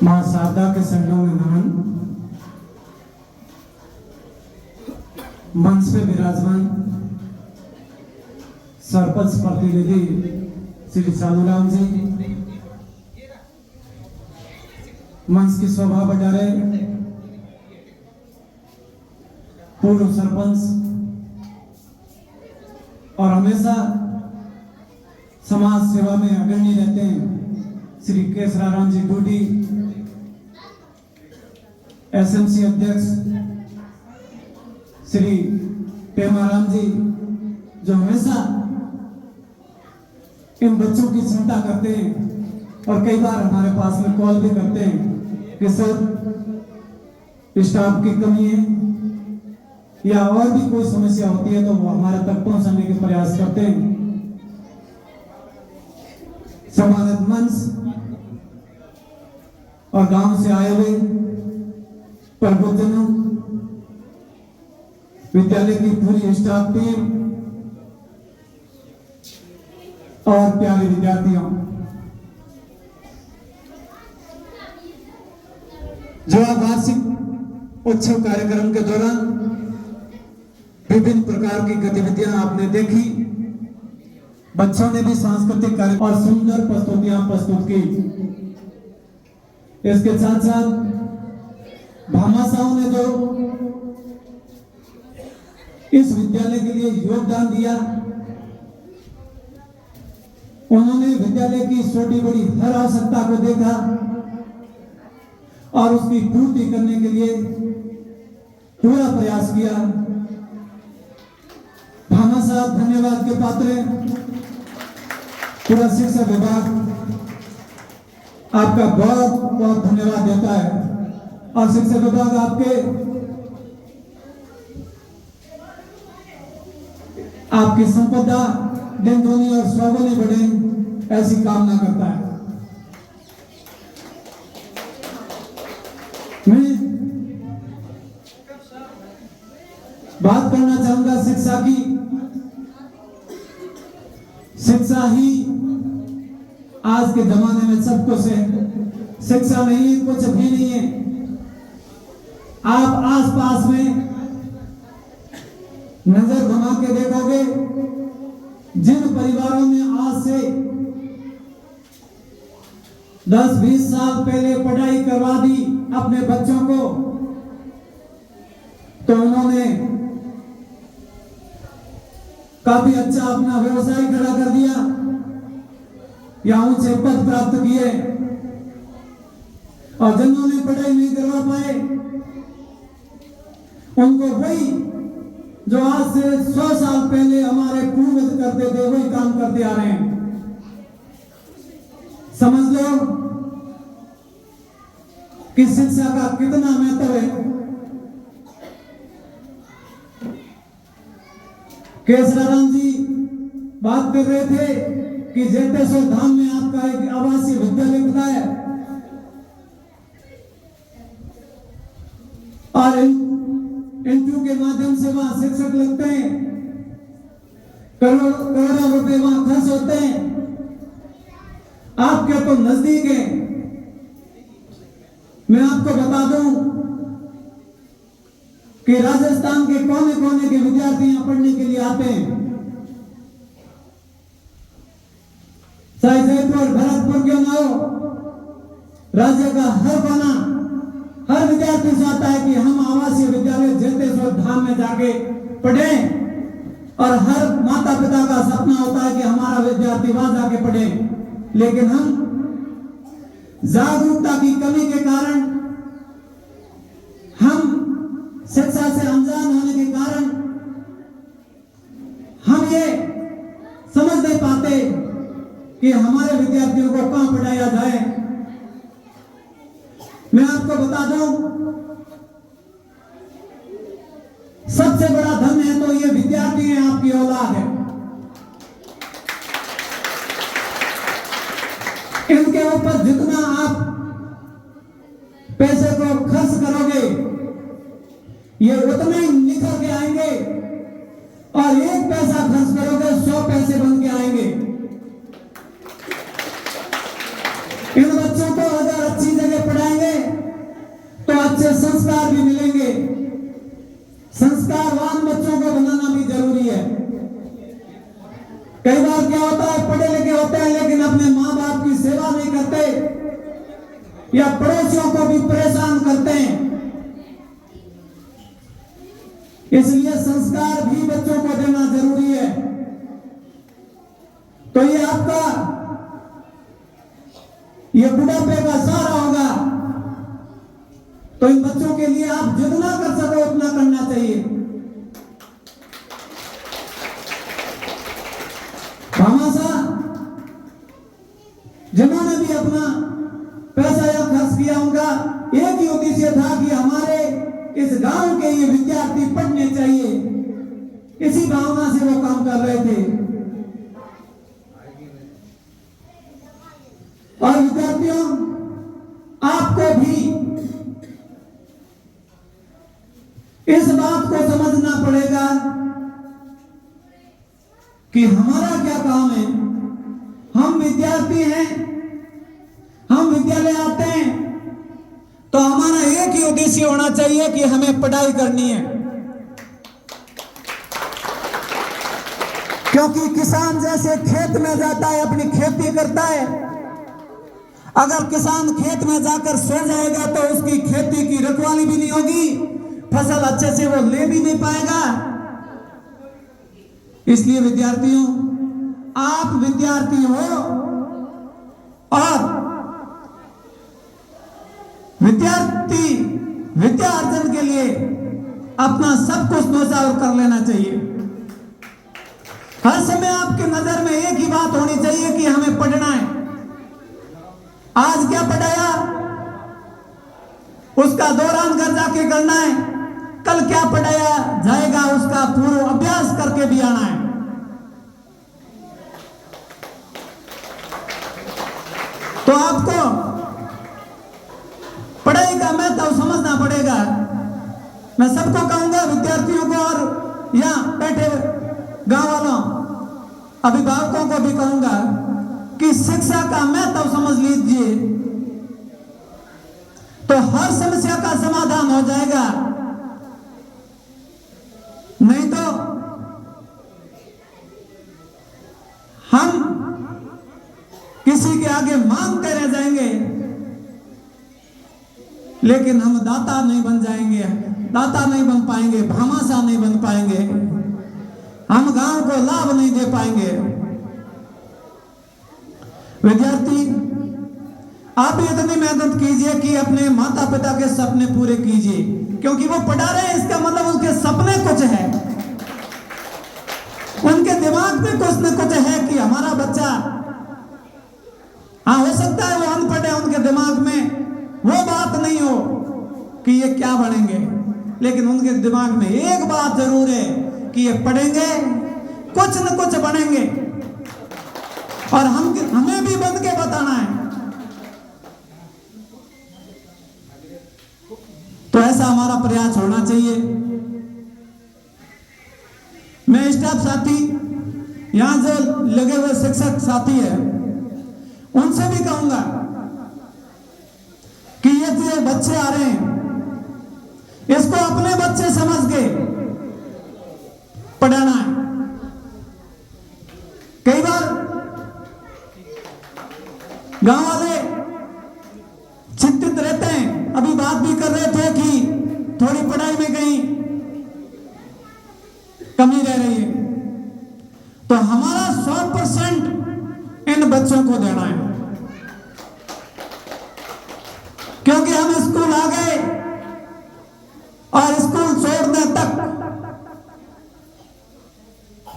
मां शारदा के चरणों में नमन। मंच पे विराजमान सरपंच प्रतिनिधि श्री साधुराम जी, मंच की शोभा बढ़ा रहे पूर्व सरपंच और हमेशा समाज सेवा में अग्रणी रहते हैं श्री केसराराम जी डूडी, एसएमसी अध्यक्ष श्री पेमाराम जी, जो हमेशा इन बच्चों की चिंता करते हैं और कई बार हमारे पास में कॉल भी करते हैं कि सर स्टाफ की कमी है या और भी कोई समस्या होती है तो वो हमारे तक पहुंचाने के प्रयास करते हैं। सम्मानित मंच और गांव से आए हुए प्रबुद्धजनों, विद्यालय की पूरी स्टाफ टीम और प्यारे विद्यार्थियों, जो वार्षिक उत्सव कार्यक्रम के दौरान विभिन्न प्रकार की गतिविधियां आपने देखी, बच्चों ने भी सांस्कृतिक कार्य और सुंदर प्रस्तुतियां प्रस्तुत की। इसके साथ साथ भामाशाहों ने जो इस विद्यालय के लिए योगदान दिया, उन्होंने विद्यालय की छोटी बड़ी हर आवश्यकता को देखा और उसकी पूर्ति करने के लिए पूरा प्रयास किया। भामाशाह धन्यवाद के पात्र हैं। पूरा शिक्षा विभाग आपका बहुत बहुत धन्यवाद देता है और शिक्षा विभाग आपकी संपदा दिन दूनी और सौगुनी बढ़े, ऐसी कामना करता है। मैं बात करना चाहूंगा शिक्षा की। शिक्षा ही आज के जमाने में सब कुछ है। शिक्षा नहीं है कुछ भी नहीं है। आप आसपास में नजर घुमा के देखोगे, जिन परिवारों में आज से 10-20 साल पहले पढ़ाई करवा दी अपने बच्चों को, तो उन्होंने काफी अच्छा अपना व्यवसाय खड़ा कर दिया या ऊंचे पद प्राप्त किए, और जिन्होंने पढ़ाई नहीं करवा पाए उनको वही जो आज से 100 साल पहले हमारे पूर्वज करते थे वही काम करते आ रहे हैं। समझ लो कि शिक्षा का कितना महत्व है। केसराराम जी बात कर रहे थे कि जेतेश्वर धाम में आपका एक आवासीय विद्यालय बनाया और इंटरव्यू के माध्यम से वहां शिक्षक लगते हैं, करोड़ों रुपए वहां खर्च होते हैं। आपके तो नजदीक है। मैं आपको बता दूं कि राजस्थान के कोने कोने के विद्यार्थी यहां पढ़ने के लिए आते हैं। चाहे जयपुर भरतपुर क्यों ना हो, राज्य का हर कोना, हर विद्यार्थी चाहता है कि हम आवासीय विद्यालय जेतेश्वर धाम में जाके पढ़ें, और हर माता पिता का सपना होता है कि हमारा विद्यार्थी वहां जाके पढ़े। लेकिन हम जागरूकता की कमी के कारण, हम शिक्षा से अनजान होने के कारण हम ये समझ नहीं पाते कि हमारे विद्यार्थियों को कहां पढ़ाया जाए। मैं आपको बता दूं, सबसे बड़ा धन है तो ये विद्यार्थी है, आपकी औलाद है। इनके ऊपर जितना आप पैसे को खर्च करोगे, ये उतने ही निखर के आएंगे, और एक पैसा खर्च करोगे 100 पैसे बन के आएंगे। इन बच्चों को अगर अच्छी जगह पढ़ाएंगे जरूरी है। कई बार क्या होता है, पढ़े लिखे होते हैं लेकिन अपने माँ बाप की सेवा नहीं करते या पड़ोसियों को भी परेशान करते हैं। इसलिए संस्कार भी बच्चों को देना जरूरी है। तो ये आपका ये बुढ़ापे का सहारा होगा। तो इन बच्चों के लिए आप जितना कर सको उतना करना चाहिए। भामाशाह जिन्होंने भी अपना पैसा या खर्च किया, उनका एक ही उद्देश्य था कि हमारे इस गांव के ये विद्यार्थी पढ़ने चाहिए। इसी भावना से वो काम कर रहे थे। और विद्यार्थियों, आपको भी इस बात को समझना पड़ेगा कि हमारा क्या काम है। हम विद्यार्थी हैं, हम विद्यालय आते हैं तो हमारा एक ही उद्देश्य होना चाहिए कि हमें पढ़ाई करनी है। क्योंकि किसान जैसे खेत में जाता है, अपनी खेती करता है, अगर किसान खेत में जाकर सो जाएगा तो उसकी खेती की रखवाली भी नहीं होगी, फसल अच्छे से वो ले भी नहीं पाएगा। इसलिए विद्यार्थियों, आप विद्यार्थी हो और विद्या अर्जन के लिए अपना सब कुछ न्योछावर कर लेना चाहिए। हर समय आपके नजर में एक ही बात होनी चाहिए कि हमें पढ़ना है। आज क्या पढ़ाया उसका दौरान घर जाके करना है, कल क्या पढ़ाया जाएगा उसका पूर्व अभ्यास करके भी आना है। तो आपको पढ़ाई का महत्व समझना पड़ेगा। मैं सबको कहूंगा, विद्यार्थियों को और यहां बैठे गांव वालों, अभिभावकों को भी कहूंगा कि शिक्षा का महत्व समझ लीजिए तो हर समस्या का समाधान हो जाएगा। नहीं तो हम किसी के आगे मांगते रह जाएंगे लेकिन हम दाता नहीं बन जाएंगे, दाता नहीं बन पाएंगे, भामाशाह नहीं बन पाएंगे, हम गांव को लाभ नहीं दे पाएंगे। विद्यार्थी, आप इतनी मेहनत कीजिए कि अपने माता पिता के सपने पूरे कीजिए, क्योंकि वो पढ़ा रहे हैं इसका मतलब उनके सपने कुछ है, उनके दिमाग में कुछ न कुछ है कि हमारा बच्चा, हाँ हो सकता है वो अनपढ़ है, उनके दिमाग में वो बात नहीं हो कि ये क्या बनेंगे, लेकिन उनके दिमाग में एक बात जरूर है कि ये पढ़ेंगे, कुछ न कुछ बनेंगे और हमें भी बन के बताना है। तो ऐसा हमारा प्रयास होना चाहिए। मैं स्टाफ साथी, यहां जो लगे हुए शिक्षक साथी है, उनसे भी कहूंगा कि ये जो बच्चे आ रहे हैं इसको अपने बच्चे समझ के पढ़ाना है। कई बार गांव वाले चिंतित रहते हैं, अभी बात भी कर रहे थे कि थोड़ी पढ़ाई में कहीं कमी रह रही है, तो हमारा 100% इन बच्चों को देना है। क्योंकि हम स्कूल आ गए और स्कूल छोड़ने तक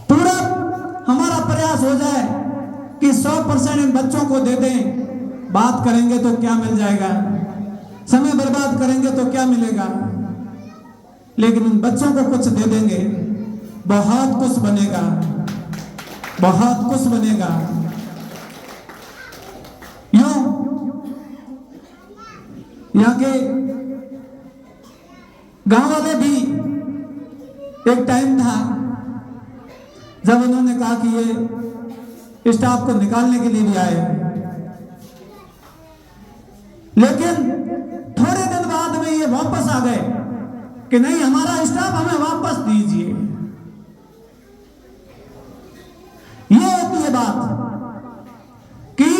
पूरा हमारा प्रयास हो जाए कि 100% इन बच्चों को दे दें। बात करेंगे तो क्या मिल जाएगा, समय बर्बाद करेंगे तो क्या मिलेगा, लेकिन इन बच्चों को कुछ दे देंगे, बहुत कुछ बनेगा, बहुत कुछ बनेगा। यूं यहाँ के गांव वाले भी, एक टाइम था जब उन्होंने कहा कि ये स्टाफ को निकालने के लिए भी आए, लेकिन थोड़े दिन बाद में ये वापस आ गए कि नहीं, हमारा स्टाफ हमें वापस दीजिए। बाद कि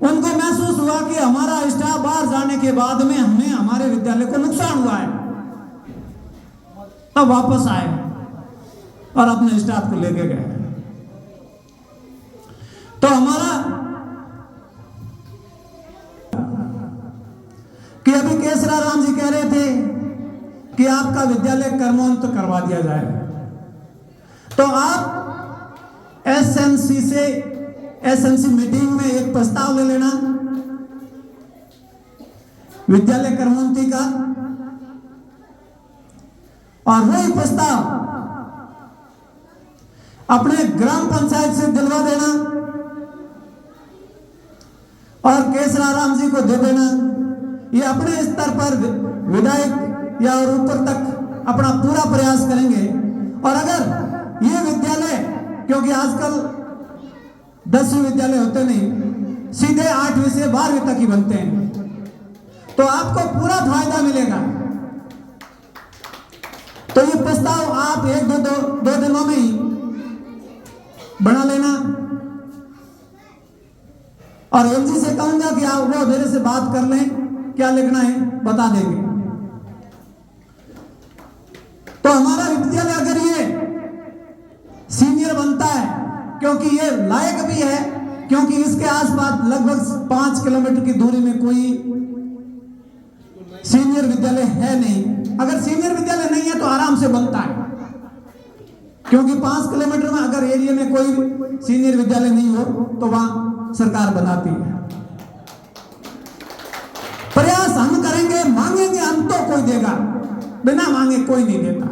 उनको महसूस हुआ कि हमारा स्टाफ बाहर जाने के बाद में हमें हमारे विद्यालय को नुकसान हुआ है, तब वापस आए और अपने स्टाफ को लेके गए। तो हमारा कि अभी केसरा राम जी कह रहे थे कि आपका विद्यालय कर्मोन्नत करवा दिया जाए, तो आप एसएमसी मीटिंग में एक प्रस्ताव ले लेना विद्यालय कर्मोन्नति का, और वही प्रस्ताव अपने ग्राम पंचायत से दिलवा देना और केसरा राम जी को दे देना। ये अपने स्तर पर विधायक या और ऊपर तक अपना पूरा प्रयास करेंगे। और अगर ये विद्यालय, क्योंकि आजकल 10वीं विद्यालय होते नहीं, सीधे 8वीं से 12वीं तक ही बनते हैं, तो आपको पूरा फायदा मिलेगा। तो ये प्रस्ताव आप एक दो दिनों में ही बना लेना, और एलजी से कहूंगा कि आप वो मेरे से बात कर लें, क्या लिखना है बता देंगे। तो हमारा विद्यालय अगर ये सीनियर बनता है, क्योंकि ये लायक भी है, क्योंकि इसके आसपास लगभग 5 किलोमीटर की दूरी में कोई सीनियर विद्यालय है नहीं। अगर सीनियर विद्यालय नहीं है तो आराम से बनता है, क्योंकि 5 किलोमीटर में अगर एरिया में कोई सीनियर विद्यालय नहीं हो तो वहां सरकार बनाती है। प्रयास हम करेंगे, मांगेंगे हम तो कोई देगा, बिना मांगे कोई नहीं देता,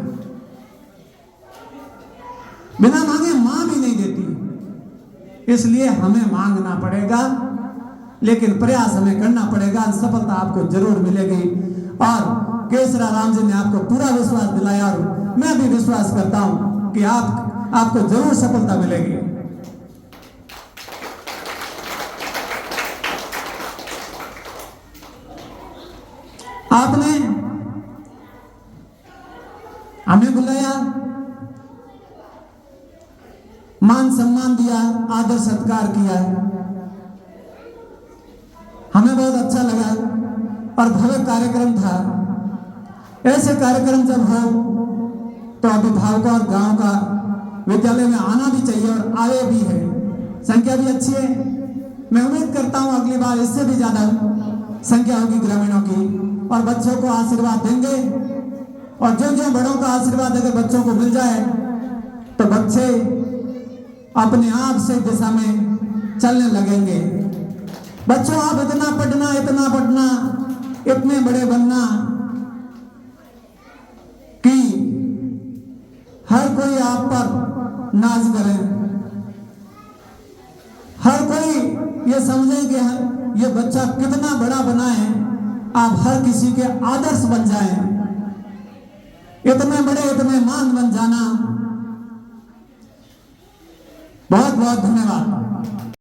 बिना मांगे मां भी नहीं देती। इसलिए हमें मांगना पड़ेगा, लेकिन प्रयास हमें करना पड़ेगा। सफलता आपको जरूर मिलेगी, और केसरा राम जी ने आपको पूरा विश्वास दिलाया, और मैं भी विश्वास करता हूं कि आपको जरूर सफलता मिलेगी। आपने हमें बुलाया, मान सम्मान दिया, आदर सत्कार किया, हमें बहुत अच्छा लगा और भव्य कार्यक्रम था। ऐसे कार्यक्रम जब हो तो अभिभावकों और गांव का विद्यालय में आना भी चाहिए, और आए भी है, संख्या भी अच्छी है। मैं उम्मीद करता हूं अगली बार इससे भी ज्यादा संख्या होगी ग्रामीणों की, और बच्चों को आशीर्वाद देंगे। और जो बड़ों का आशीर्वाद अगर बच्चों को मिल जाए तो बच्चे अपने आप से दिशा में चलने लगेंगे। बच्चों, आप इतना पढ़ना, इतने बड़े बनना कि हर कोई आप पर नाज करे, हर कोई ये समझे कि ये बच्चा कितना बड़ा बना है, आप हर किसी के आदर्श बन जाएं, इतने बड़े, इतने मान बन जाना। बहुत बहुत धन्यवाद।